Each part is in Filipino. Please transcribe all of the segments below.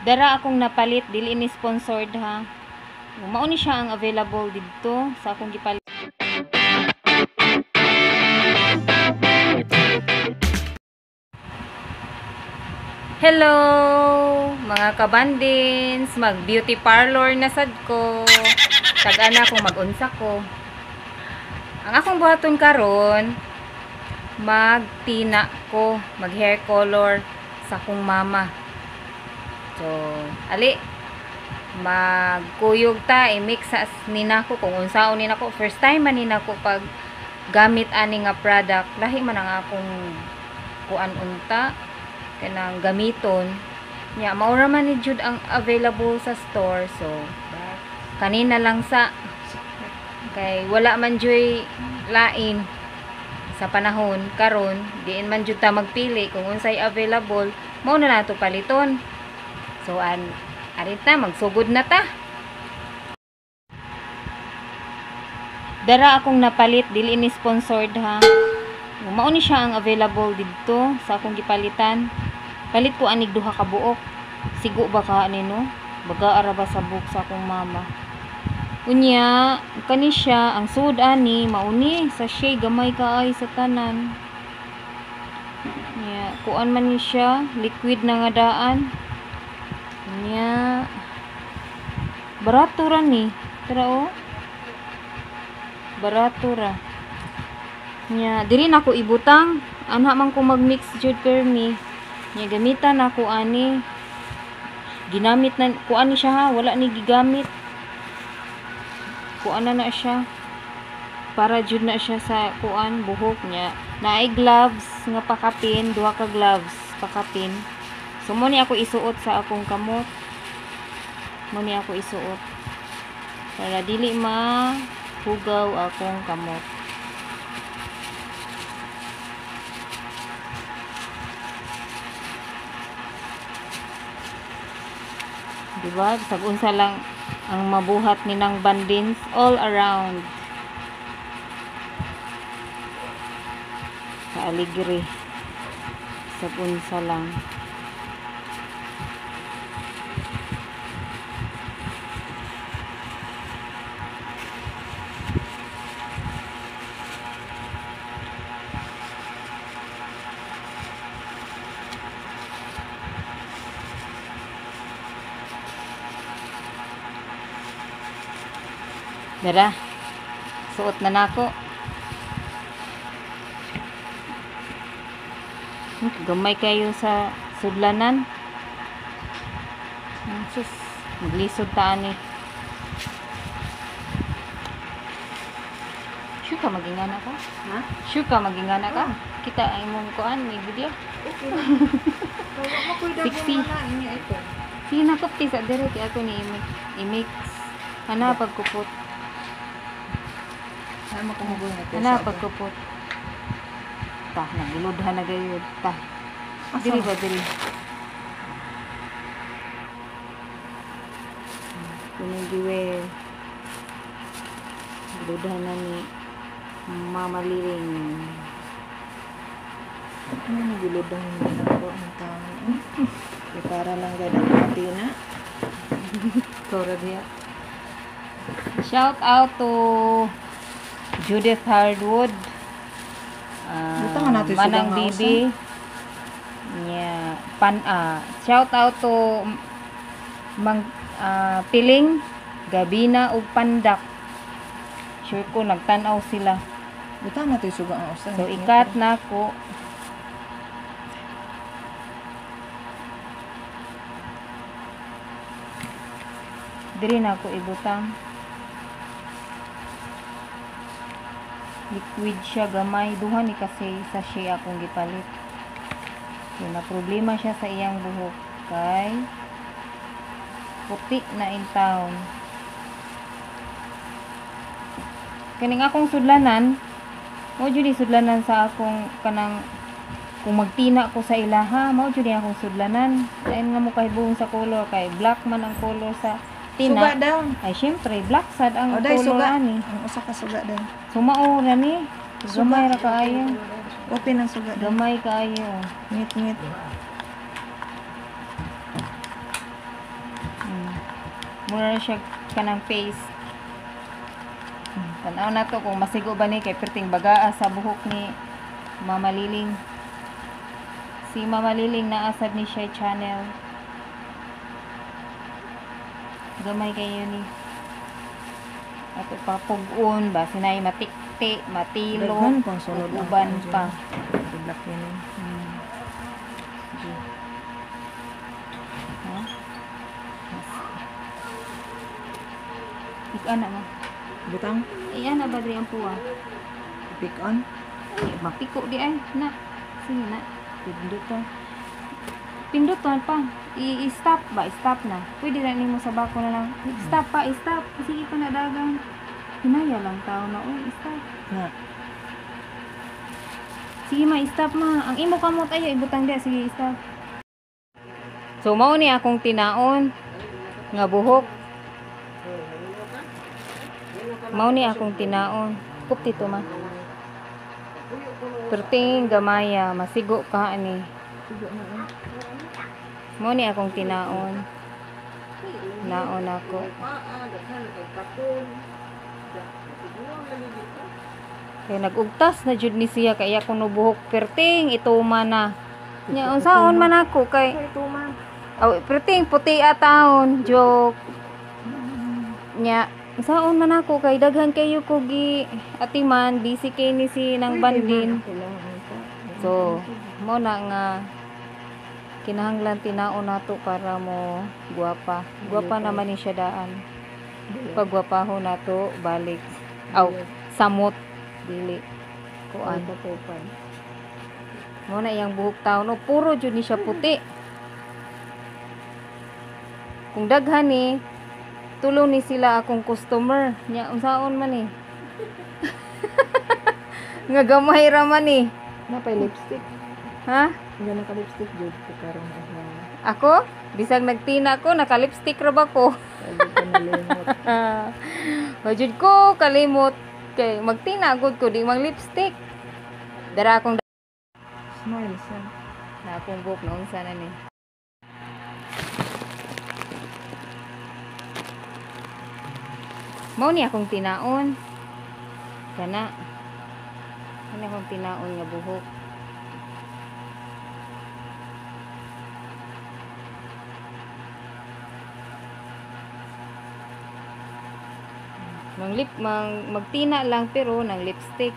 Dara akong napalit, dili ni sponsored ha. Mao ni siya ang available dito sa akong gipalit. Hello mga kabandins, mag beauty parlor na sad ko. Tag-ana kung mag-unsa ko. Ang akong buhaton karon, magtina ko, mag hair color sa akong mama. So, ali magkuyog ta, i-mix sa nina ko kung unsaon nina ko. First time man nina ko pag gamit ani nga product. Lahi man ang akong kuan unta kanang gamiton. Nya maura man ni jud ang available sa store. So, kanina lang sa kay wala man joy lain sa panahon karon, diin man jud ta magpili kung unsay available, mao na nato paliton. So arita magsugod na ta. Dara akong napalit, dili ni sponsored ha. Mao ni siya ang available dito sa akong gipalitan. Palit ko anig duha ka buok. Sigo ba ka nino? Baga ara ba sa book sa akong mama. Unya, kani siya ang sud ani mauni sa shea gamay kaay sa tanan. Nya, kuan man ni siya, liquid na nga daan. Nya, barato ra ni. Tara o. Barato ra. Nya, diri na ko ibutang. Anha man ko mag-mix jud permi. Nya, gamitan ako ani. Ginamit na, kuan ni siya ha, wala ni gigamit. Kuan na siya. Para jud na siya sa kuan buhok niya. Naay gloves nga pakapin, duha ka gloves pakapin. So mo ni ako isuot sa akong kamot. Mo ni ako isuot. Para dili mahugaw akong kamot. Diba? Sabunsa lang ang mabuhat ni ng bandins all around sa Aligre. Sabunsa lang. Dara, suot na nako. Gamay kayo sa sudlanan. Sus, maglisod ta ani. Sure ka magingana ka? Ha? Sure ka magingana ka? Kita ay mong kuan ni video. Sexy. Sige na kupti sa dire kay ako ni i-mix. Ana pagkupot. Ana pagkupot. Ta, nagilodhan na gayud ta. Dili ba dili? Kuning giwe. Gilodhan na ni Mama Liring. Ano gilodhan na ako ang tao? Para lang ganda pati na. Tora dia. Shout out to Judith Hardwood. Manang Bibi. Yeah, shout out to Piling, Gabina ug Pandak. Sure ko nagtan-aw sila. Buta na to suga ang usan. So ikat na ko. Diri na ko ibutang. Liquid siya gamay, duha ni kasi sa siya akong gipalit. So na problema siya sa iyang buhok kay puti na in town. Kaning akong sudlanan, mo jud ni sudlanan sa akong kanang kung magtina ko sa ilaha, mo jud ni akong sudlanan. Ayon nga mo kahibong sa color kay black man ang color sa tina. Suga daw. Ay syempre black sad ang color suga ani. Ang usa ka suga daw. Sumao ra ni. Gamay ra kaayo. Open ang suga. Gamay kaayo. Ngit-ngit. Mura siya kanang face. Tanaw na to kung masigo ba ni kay perting bagaa sa buhok ni Mama Liling. Si Mama Liling na asad ni siya channel. Gamay kayo ni. Ato pa pugon ba sinay matikti, matilo, Daghan pang sunod ang uban kuan pa. dyan. Tudlak yun eh. Sige. Ha? Ikan na mo. Butang, Iyan na ba diri ang puwa? pick on. Ay, mapiko di ay. Na. Sige na. Pindutan. Pinduton pa. I-stop ba? Stop na. Pwede na nimo sa bako na lang. Stop pa, stop. Sige pa na dagang. Hinaya lang tao na. Uy, stop. Na. Sige ma, stop ma. Ang imo kamot ayo ibutang dia. Sige, stop. So mao ni akong tinaon nga buhok. Mao ni akong tinaon. Kup dito ma. Perting gamaya, masigo ka ani. Sigo na eh. Mao ni akong tinaon. Naon ako. Kaya nagugtas na jud ni siya kaya kuno buhok perting ituma na. Nya unsaon man ako kay Tuma. perting puti ataon joke. Nya unsaon man ako kay daghan kayo ko gi atiman busy kay ni si nang bandin. So mo na nga kinahanglan tinaon nato para mo guwapa. Guwapa naman ni siya daan. Pagwapaho nato balik. Aw, samot dili kuan. Mo na iyang buhok taon no puro jud ni siya puti. Kung daghan ni tulong ni sila akong customer. Nya unsaon man ni? Nga gamay ra man ni. Napay lipstick. Ha? Nga naka-lipstick jud karon na. Ako? Bisag nagtina ko, naka-lipstick ra ba ko? Pwede ko nalimot. Bajud ko kalimot kay magtina gud ko di mang lipstick. Dara akong Smile sa. na akong buhok na unsa na ni. Mao ni akong tinaon. Kana. Ano akong tinaon nga buhok. Magtina lang pero ng lipstick.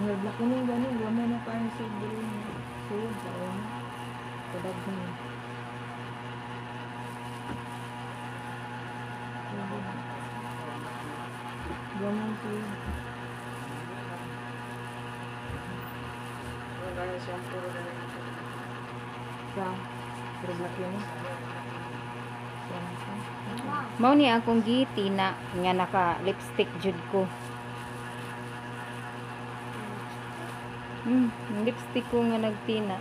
Ang black ni gani, gamay na pa sa dili. Suyod sa una. Kadaghan. Gamay suyod. Sa pero black yun. Mao ni akong gitina nga naka lipstick jud ko. Yung lipstick ko nga nagtina.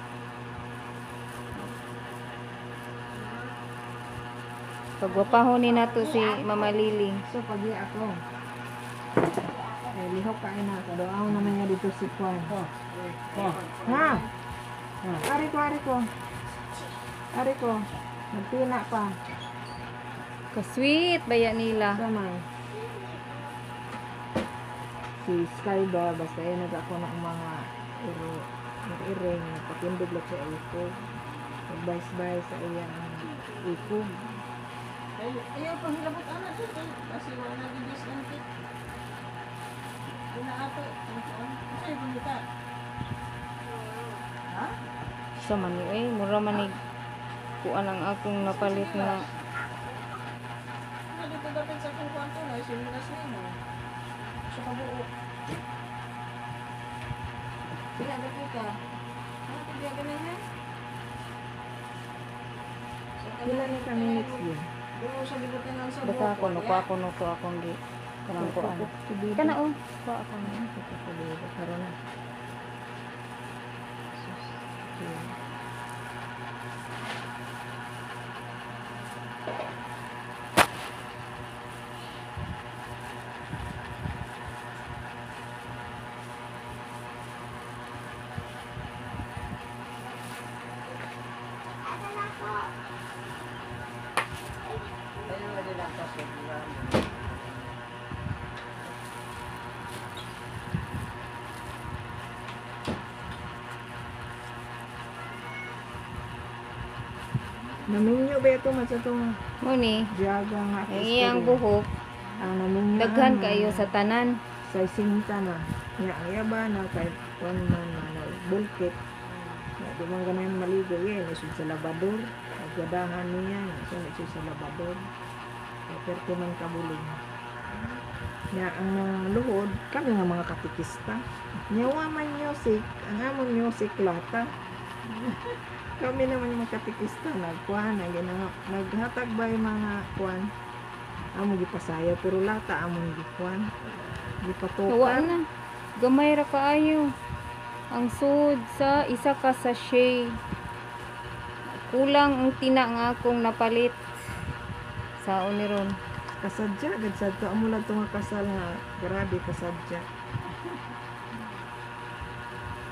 Pagwapahon ni nato si Mama Liling. So pag ako. Lihok kain na ako. Doaw naman niya dito si Kwan. Ha? Ari ko. Ari ko. Nagtina pa. Ka-sweet baya nila. Samay. Si Sky ba, basta yun ako ng mga iring, patindog lang sa ikog. Nagbayas-bayas sa iyang ikog. Ayaw pang hilabot anak ko kasi wala na gigis ng kit. Una ato, ay bumita. Ha? Sa man ni mura man ni kuan ang akong napalit nga Ano dito dapat sa akong kwanto na similas nimo. Sa kabuo. Sila dito ka. Ano pagya ganun ha? Sila na kami next year. Doon sa libutan ng sa basta ako no ako no to akong gi kanang kuan. Kana oh, ko ako no. Karoon na. Naminyo ba ito mas itong Mo ni, diaga nga ang iyang buhok ang naminyo daghan kayo sa tanan. sa sinta na nga ayaba na kahit one man na bulkit na di man ganahan maligo yan isud sa labador nagadahan niya isud sa labador perti man kabulig nga ang luhod kami nga mga katikista nyawa man music ang amon music lata kami naman yung mga katikista nagkuhan naghatag ba yung mga kuhan amon gipasaya pero lata amon gikuhan Nawa gipatukan na. Gamay ra kaayo. Ang sud sa isa ka sachet. Kulang ang tina nga akong napalit. Sa oniron. kasadya gad sad to amo lang tong kasal nga grabe kasadya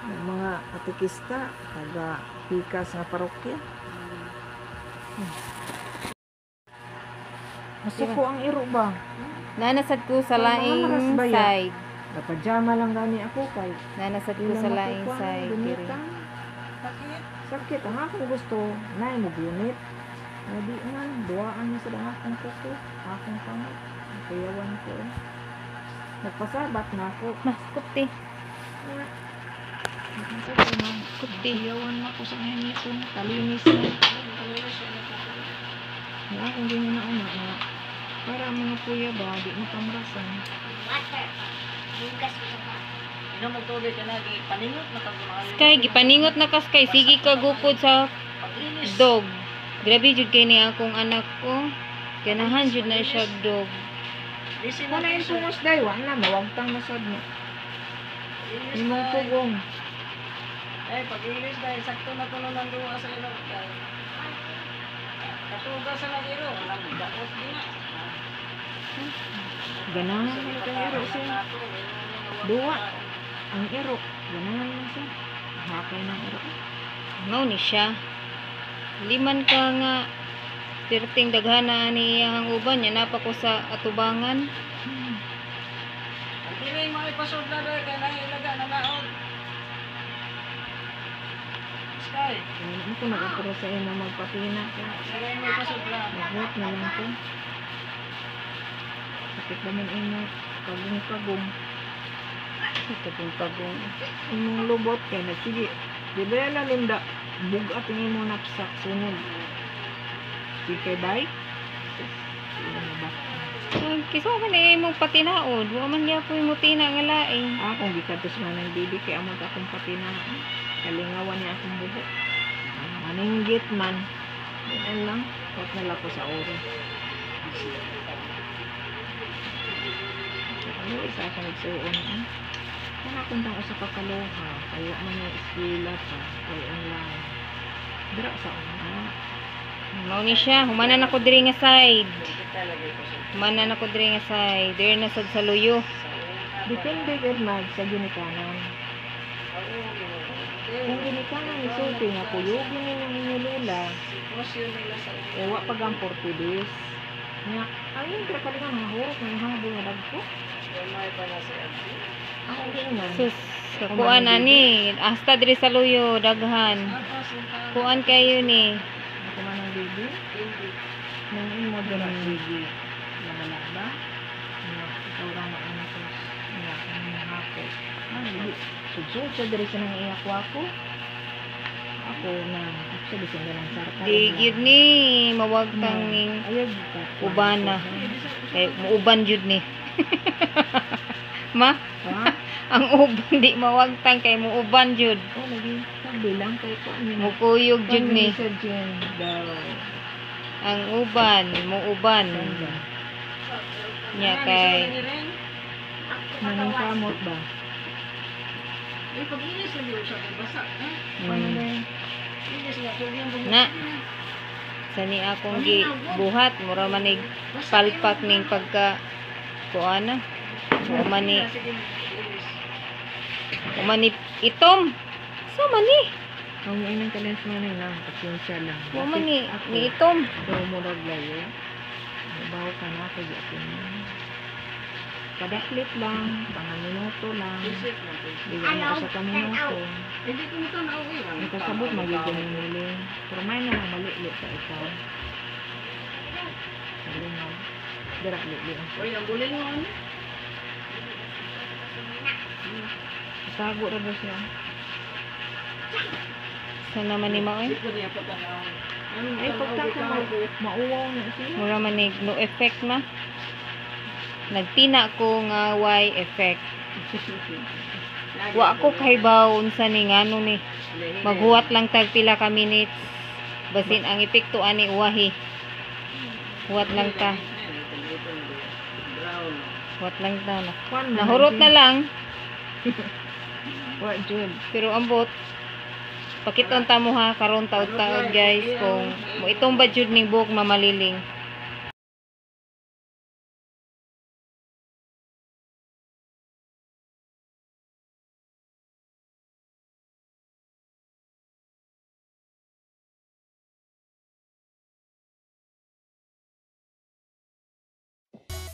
ang mga katikista taga pikas nga parokya masuko ang iro ba Nanasad ko sa Mga laing maras ba yan? side. napajama lang gani ako kay Nanasad ko ilang sa laing matukuan, side. diri. gunitan. Sakit. sakit ang akong gusto na mo gunit di man duwaan mo sa akong kuko akong kamot kayawan ko nagpasabat na ako Mas kuti. kuti kayawan na ako sa ngayon ito kalinis na nga akong ganyan na una nga para ang mga kuya ba di makamrasan Inom mo tubig ka na, paningot na kagumaayo. Sky, gipaningot na ka Sky. Sige ka gukod sa Pag-inis. dog. Grabe jud kay ni akong anak ko. Ganahan jud na siya dog. Listen wala yung tungos day wala mawagtang masad na imong tugong Pag-inis dahil sakto na tulo ng duwa sa ilo. Katuga sa nagiro. Nagdakot din na. ganahan mo kay iro siya duwa ang iro ganahan mo siya hakay ng iro Mao ni siya. Liman ka nga perting daghana ni iyang uban niya napa ko sa atubangan. Ang dili mo ipasod na doon kaya nailaga na naon. Sky. ano ko nag-apuro sa iyo na magpatina ka Dili mo ipasod na. mag-work na lang ko sakit naman ino kagong Ito pong pagong. imong lubot kay na sige dibela linda bugat ang imong napsak sunod sige bay Kiso man na imong patinaod. Wa man niya po yung mutina nga laing. akong gikatos man ng bibi kay amot akong patina kalingawan niya akong buhok maninggit man yan lang huwag na lang ko sa oro ano isa ako nagsuon kung akong tang usa ka kaloha kaya man yung eskwela pa kay online dira sa una Mao ni siya. Humanan ako diri nga side. Kita lagi ipasod. Humanan ako diri nga side. Diri na sad sa luyo. depende gud mag sa ginikanan kung ginikanan ni sulti nga kuyugin ninyong inyong lula Sitwasyon nila sa ewa pag ang 40 days nga ayun kaya ka nga mahurot na nahabo nga dagko Gamay pa na si Abdi. ako ganyan Sus, kuan ani. Hasta diri sa luyo daghan. Apa sinta? Kuan kayo ni. ako man ang baby Hindi. nang imo dira baby na wala ba nga ikaw ra na ang ito nga ang hapo baby sudsud sa diri sa nang iyak ako na actually sa lang sarta Di gyud ni mawagtang ning ayog ka ubana. Kay muuban jud ni. Ma, ha ang uban di mawagtang kay muuban jud. oh lagi bilang kay ko ano Mukuyog jud ni. daw Ang uban, muuban. Sanda. Nya kay Manong kamot ba? Pag-inis na diyo siya basa. Ano ba? Inis na tubig ang bumuk. Na sani akong gibuhat mura manig palpak ning pagka kuana. Umani itom. So mani. Ang inang kalens man na pasensya lang. Umani Ako, ni itom. so murag layo. Bawo ka na kay ako. Padaklit lang, pangang minuto lang. Isip na po. Di na sa kaminuto. Hindi ko nito na uwi. Nakasabot magiging nili. Pero may na lang malilit sa ikaw. Sabi mo, dirak lilit. Uy, ang bulingon. Tago ra ba siya? Sana man ni mao Hindi ko niya patanaw. Ay, pagtako mauwaw na siya. mura man ni no effect ma. Nagtina ko nga why effect. Wa ako kaybaw unsa ni ngano ni. Maghuwat lang tag pila ka minutes. Basin ang epekto ani uwahi. Huwat lang ta. Brown. Huwat lang ta na. Kwan Nahurot na lang. Wa jud. Pero ambot. Pakiton ta mo ha karon taud-taud guys kung mo itong budget ning buhok mamaliling.